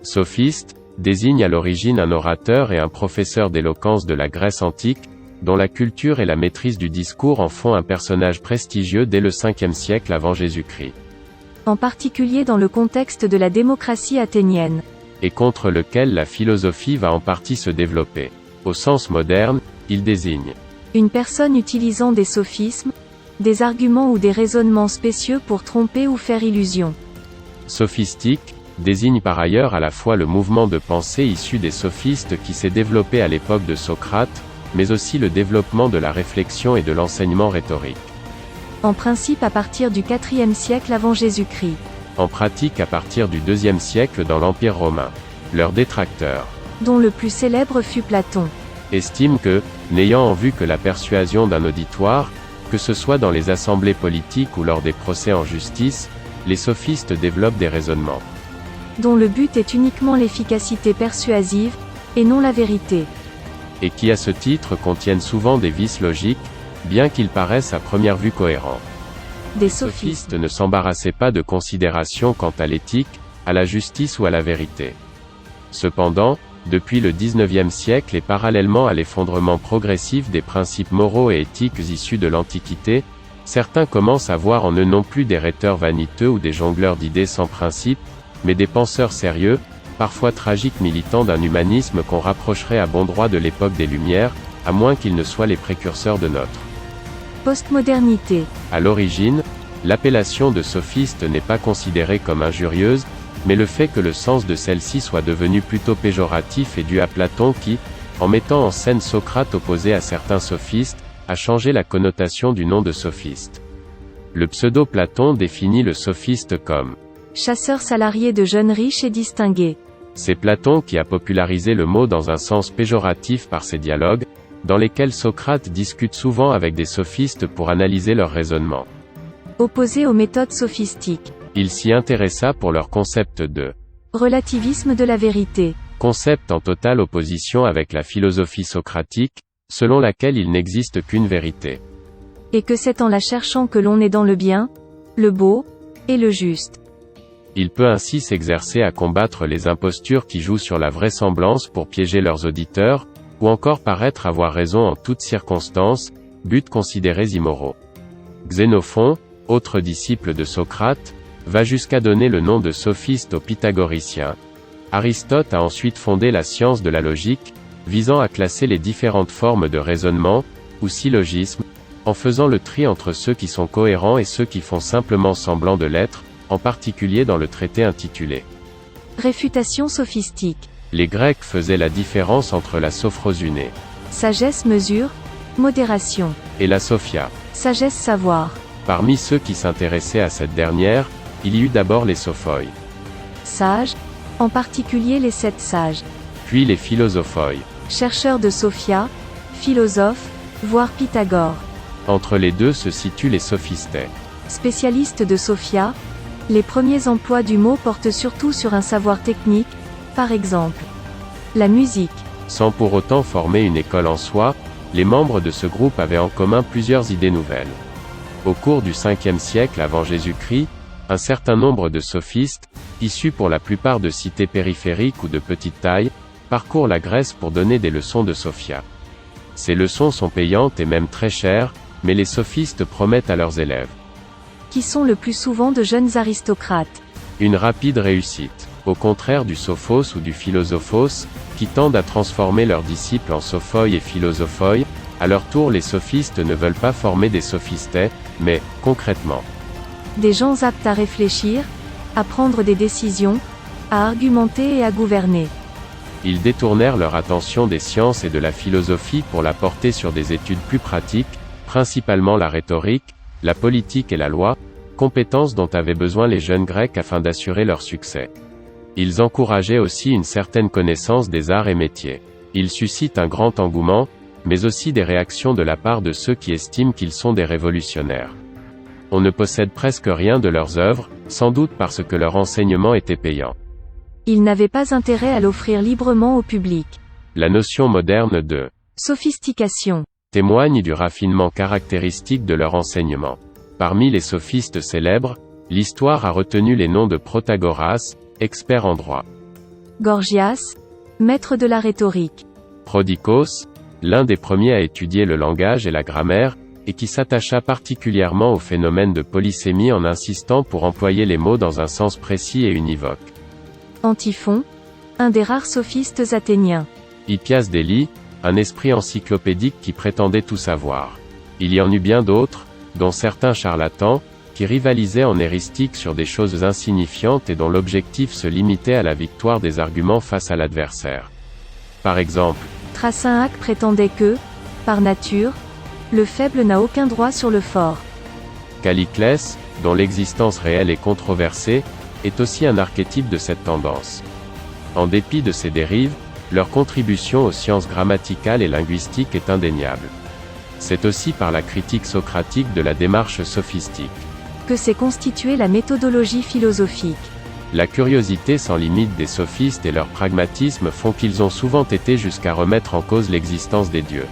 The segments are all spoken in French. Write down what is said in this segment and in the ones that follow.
Sophiste désigne à l'origine un orateur et un professeur d'éloquence de la Grèce antique, dont la culture et la maîtrise du discours en font un personnage prestigieux dès le 5e siècle avant Jésus-Christ. En particulier dans le contexte de la démocratie athénienne. Et contre lequel la philosophie va en partie se développer. Au sens moderne, il désigne une personne utilisant des sophismes, des arguments ou des raisonnements spécieux pour tromper ou faire illusion. Sophistique désigne par ailleurs à la fois le mouvement de pensée issu des sophistes qui s'est développé à l'époque de Socrate, mais aussi le développement de la réflexion et de l'enseignement rhétorique. En principe à partir du 4e siècle avant Jésus-Christ. En pratique à partir du 2e siècle dans l'Empire romain. Leurs détracteurs, dont le plus célèbre fut Platon, estiment que, n'ayant en vue que la persuasion d'un auditoire, que ce soit dans les assemblées politiques ou lors des procès en justice, les sophistes développent des raisonnements, dont le but est uniquement l'efficacité persuasive, et non la vérité. Et qui à ce titre contiennent souvent des vices logiques, bien qu'ils paraissent à première vue cohérents. Des sophistes ne s'embarrassaient pas de considérations quant à l'éthique, à la justice ou à la vérité. Cependant, depuis le 19e siècle et parallèlement à l'effondrement progressif des principes moraux et éthiques issus de l'Antiquité, certains commencent à voir en eux non plus des rhéteurs vaniteux ou des jongleurs d'idées sans principe, mais des penseurs sérieux, parfois tragiques militants d'un humanisme qu'on rapprocherait à bon droit de l'époque des Lumières, à moins qu'ils ne soient les précurseurs de notre postmodernité. À l'origine, l'appellation de sophiste n'est pas considérée comme injurieuse, mais le fait que le sens de celle-ci soit devenu plutôt péjoratif est dû à Platon qui, en mettant en scène Socrate opposé à certains sophistes, a changé la connotation du nom de sophiste. Le pseudo-Platon définit le sophiste comme chasseur salarié de jeunes riches et distingués. C'est Platon qui a popularisé le mot dans un sens péjoratif par ses dialogues, dans lesquels Socrate discute souvent avec des sophistes pour analyser leur raisonnement. Opposé aux méthodes sophistiques. Il s'y intéressa pour leur concept de relativisme de la vérité. Concept en totale opposition avec la philosophie socratique, selon laquelle il n'existe qu'une vérité. Et que c'est en la cherchant que l'on est dans le bien, le beau, et le juste. Il peut ainsi s'exercer à combattre les impostures qui jouent sur la vraisemblance pour piéger leurs auditeurs, ou encore paraître avoir raison en toutes circonstances, buts considérés immoraux. Xénophon, autre disciple de Socrate, va jusqu'à donner le nom de sophiste aux pythagoriciens. Aristote a ensuite fondé la science de la logique, visant à classer les différentes formes de raisonnement, ou syllogisme, en faisant le tri entre ceux qui sont cohérents et ceux qui font simplement semblant de l'être, en particulier dans le traité intitulé Réfutation sophistique. Les Grecs faisaient la différence entre la sophrosunée, sagesse mesure, modération, et la sophia, sagesse savoir. Parmi ceux qui s'intéressaient à cette dernière, il y eut d'abord les sophoi, sages, en particulier les 7 sages, puis les philosophoi, chercheurs de Sophia, philosophes, voire Pythagore. Entre les deux se situent les sophistes. Spécialistes de Sophia, les premiers emplois du mot portent surtout sur un savoir technique, par exemple la musique. Sans pour autant former une école en soi, les membres de ce groupe avaient en commun plusieurs idées nouvelles. Au cours du 5e siècle avant Jésus-Christ, un certain nombre de sophistes, issus pour la plupart de cités périphériques ou de petite taille, parcourent la Grèce pour donner des leçons de Sophia. Ces leçons sont payantes et même très chères, mais les sophistes promettent à leurs élèves, qui sont le plus souvent de jeunes aristocrates, une rapide réussite. Au contraire du sophos ou du philosophos, qui tendent à transformer leurs disciples en sophoi et philosophoi, à leur tour les sophistes ne veulent pas former des sophistes, mais, concrètement, des gens aptes à réfléchir, à prendre des décisions, à argumenter et à gouverner. Ils détournèrent leur attention des sciences et de la philosophie pour la porter sur des études plus pratiques, principalement la rhétorique, la politique et la loi, compétences dont avaient besoin les jeunes Grecs afin d'assurer leur succès. Ils encourageaient aussi une certaine connaissance des arts et métiers. Ils suscitent un grand engouement, mais aussi des réactions de la part de ceux qui estiment qu'ils sont des révolutionnaires. On ne possède presque rien de leurs œuvres, sans doute parce que leur enseignement était payant. Ils n'avaient pas intérêt à l'offrir librement au public. La notion moderne de sophistication témoigne du raffinement caractéristique de leur enseignement. Parmi les sophistes célèbres, l'histoire a retenu les noms de Protagoras, expert en droit, Gorgias, maître de la rhétorique. Prodikos, l'un des premiers à étudier le langage et la grammaire, et qui s'attacha particulièrement au phénomène de polysémie en insistant pour employer les mots dans un sens précis et univoque. Antiphon, un des rares sophistes athéniens. Hippias d'Élie, un esprit encyclopédique qui prétendait tout savoir. Il y en eut bien d'autres, dont certains charlatans, qui rivalisaient en héristique sur des choses insignifiantes et dont l'objectif se limitait à la victoire des arguments face à l'adversaire. Par exemple, Thrasymachus prétendait que, par nature, le faible n'a aucun droit sur le fort. Calliclès, dont l'existence réelle est controversée, est aussi un archétype de cette tendance. En dépit de ces dérives, leur contribution aux sciences grammaticales et linguistiques est indéniable. C'est aussi par la critique socratique de la démarche sophistique que s'est constituée la méthodologie philosophique. La curiosité sans limite des sophistes et leur pragmatisme font qu'ils ont souvent été jusqu'à remettre en cause l'existence des dieux.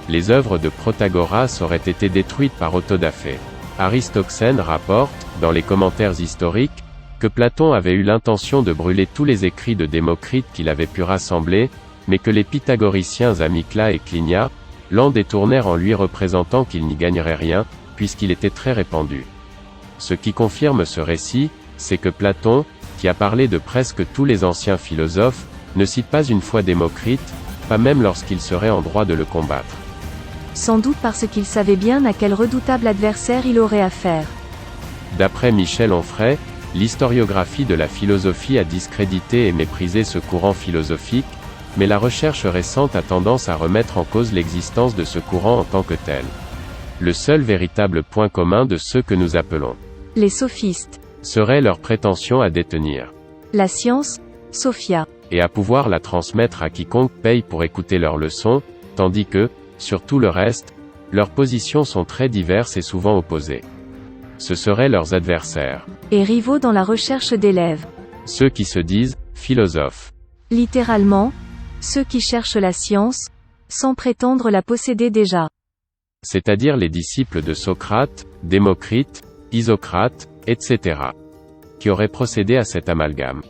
Les œuvres de Protagoras auraient été détruites par Autodafé. Aristoxène rapporte, dans les commentaires historiques, que Platon avait eu l'intention de brûler tous les écrits de Démocrite qu'il avait pu rassembler, mais que les pythagoriciens Amycla et Clinia l'en détournèrent en lui représentant qu'il n'y gagnerait rien, puisqu'il était très répandu. Ce qui confirme ce récit, c'est que Platon, qui a parlé de presque tous les anciens philosophes, ne cite pas une fois Démocrite, pas même lorsqu'il serait en droit de le combattre. Sans doute parce qu'il savait bien à quel redoutable adversaire il aurait affaire. D'après Michel Onfray, l'historiographie de la philosophie a discrédité et méprisé ce courant philosophique, mais la recherche récente a tendance à remettre en cause l'existence de ce courant en tant que tel. Le seul véritable point commun de ceux que nous appelons les sophistes serait leur prétention à détenir la science, Sophia, et à pouvoir la transmettre à quiconque paye pour écouter leurs leçons, tandis que, sur tout le reste, leurs positions sont très diverses et souvent opposées. Ce seraient leurs adversaires et rivaux dans la recherche d'élèves. Ceux qui se disent philosophes. Littéralement, ceux qui cherchent la science, sans prétendre la posséder déjà. C'est-à-dire les disciples de Socrate, Démocrite, Isocrate, etc. qui auraient procédé à cet amalgame.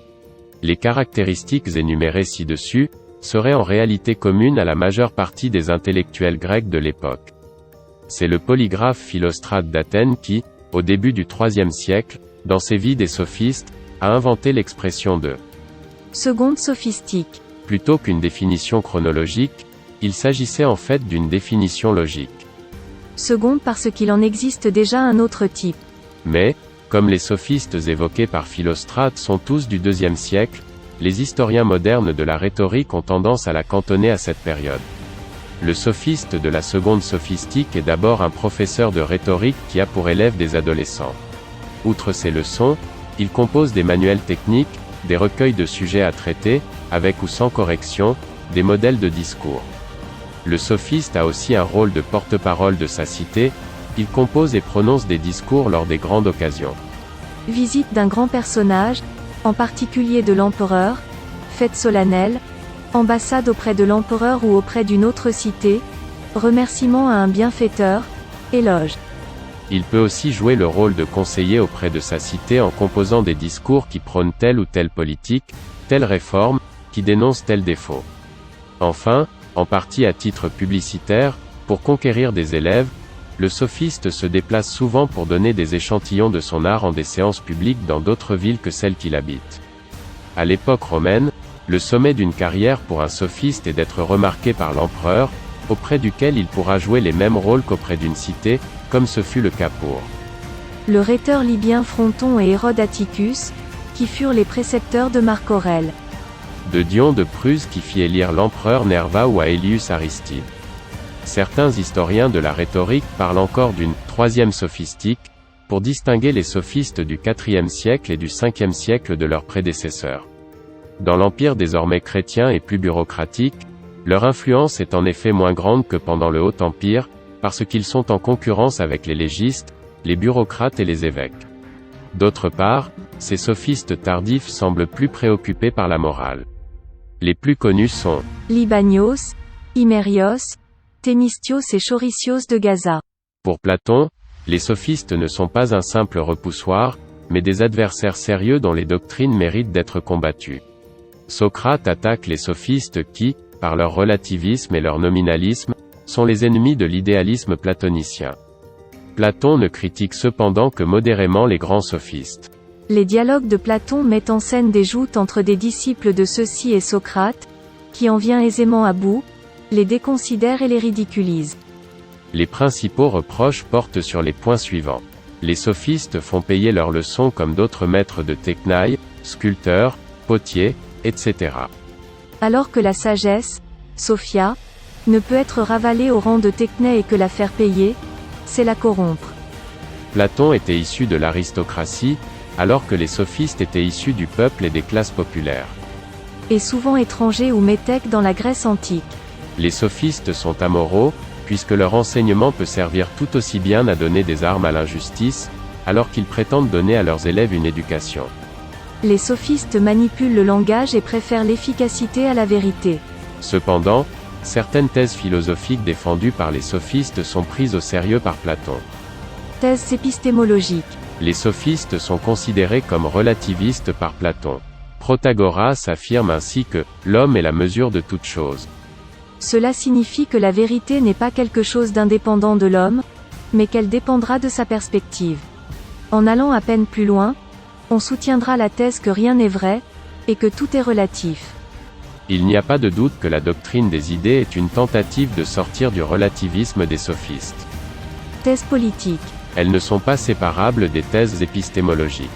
Les caractéristiques énumérées ci-dessus seraient en réalité communes à la majeure partie des intellectuels grecs de l'époque. C'est le polygraphe Philostrate d'Athènes qui, au début du IIIe siècle, dans ses Vies des sophistes, a inventé l'expression de seconde sophistique. Plutôt qu'une définition chronologique, il s'agissait en fait d'une définition logique. Seconde parce qu'il en existe déjà un autre type. Mais, comme les sophistes évoqués par Philostrate sont tous du IIe siècle, les historiens modernes de la rhétorique ont tendance à la cantonner à cette période. Le sophiste de la seconde sophistique est d'abord un professeur de rhétorique qui a pour élève des adolescents. Outre ses leçons, il compose des manuels techniques, des recueils de sujets à traiter, avec ou sans correction, des modèles de discours. Le sophiste a aussi un rôle de porte-parole de sa cité, il compose et prononce des discours lors des grandes occasions. Visite d'un grand personnage, en particulier de l'empereur, fête solennelle, ambassade auprès de l'empereur ou auprès d'une autre cité, remerciement à un bienfaiteur, éloge. Il peut aussi jouer le rôle de conseiller auprès de sa cité en composant des discours qui prônent telle ou telle politique, telle réforme, qui dénoncent tel défaut. Enfin, en partie à titre publicitaire, pour conquérir des élèves, le sophiste se déplace souvent pour donner des échantillons de son art en des séances publiques dans d'autres villes que celles qu'il habite. À l'époque romaine, le sommet d'une carrière pour un sophiste est d'être remarqué par l'empereur, auprès duquel il pourra jouer les mêmes rôles qu'auprès d'une cité, comme ce fut le cas pour le rhéteur libyen Fronton et Hérode Atticus, qui furent les précepteurs de Marc Aurèle. De Dion de Prusse qui fit élire l'empereur Nerva ou à Aelius Aristide. Certains historiens de la rhétorique parlent encore d'une troisième sophistique, pour distinguer les sophistes du IVe siècle et du Ve siècle de leurs prédécesseurs. Dans l'empire désormais chrétien et plus bureaucratique, leur influence est en effet moins grande que pendant le Haut Empire, parce qu'ils sont en concurrence avec les légistes, les bureaucrates et les évêques. D'autre part, ces sophistes tardifs semblent plus préoccupés par la morale. Les plus connus sont Libanios, Himérios, Thémistios et Choricios de Gaza. Pour Platon, les sophistes ne sont pas un simple repoussoir, mais des adversaires sérieux dont les doctrines méritent d'être combattues. Socrate attaque les sophistes qui, par leur relativisme et leur nominalisme, sont les ennemis de l'idéalisme platonicien. Platon ne critique cependant que modérément les grands sophistes. Les dialogues de Platon mettent en scène des joutes entre des disciples de ceux-ci et Socrate, qui en vient aisément à bout, les déconsidère et les ridiculise. Les principaux reproches portent sur les points suivants. Les sophistes font payer leurs leçons comme d'autres maîtres de technaille, sculpteurs, potiers, etc. Alors que la sagesse, Sophia, ne peut être ravalée au rang de techné et que la faire payer, c'est la corrompre. Platon était issu de l'aristocratie, alors que les sophistes étaient issus du peuple et des classes populaires. Et souvent étrangers ou métèques dans la Grèce antique. Les sophistes sont amoraux, puisque leur enseignement peut servir tout aussi bien à donner des armes à l'injustice, alors qu'ils prétendent donner à leurs élèves une éducation. Les sophistes manipulent le langage et préfèrent l'efficacité à la vérité. Cependant, certaines thèses philosophiques défendues par les sophistes sont prises au sérieux par Platon. Thèses épistémologiques. Les sophistes sont considérés comme relativistes par Platon. Protagoras affirme ainsi que « l'homme est la mesure de toute chose ». Cela signifie que la vérité n'est pas quelque chose d'indépendant de l'homme, mais qu'elle dépendra de sa perspective. En allant à peine plus loin, on soutiendra la thèse que rien n'est vrai, et que tout est relatif. Il n'y a pas de doute que la doctrine des idées est une tentative de sortir du relativisme des sophistes. Thèses politiques. Elles ne sont pas séparables des thèses épistémologiques.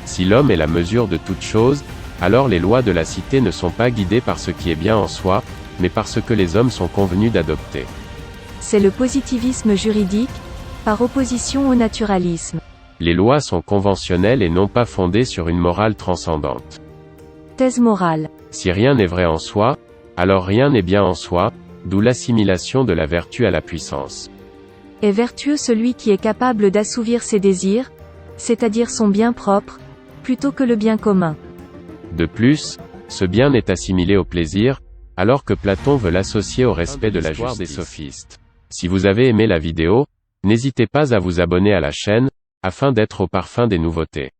Si l'homme est la mesure de toute chose, alors les lois de la cité ne sont pas guidées par ce qui est bien en soi, mais par ce que les hommes sont convenus d'adopter. C'est le positivisme juridique, par opposition au naturalisme. Les lois sont conventionnelles et non pas fondées sur une morale transcendante. Thèse morale. Si rien n'est vrai en soi, alors rien n'est bien en soi, d'où l'assimilation de la vertu à la puissance. Est vertueux celui qui est capable d'assouvir ses désirs, c'est-à-dire son bien propre, plutôt que le bien commun. De plus, ce bien n'est assimilé au plaisir, alors que Platon veut l'associer au respect de la justice des sophistes. Si vous avez aimé la vidéo, n'hésitez pas à vous abonner à la chaîne, afin d'être au parfum des nouveautés.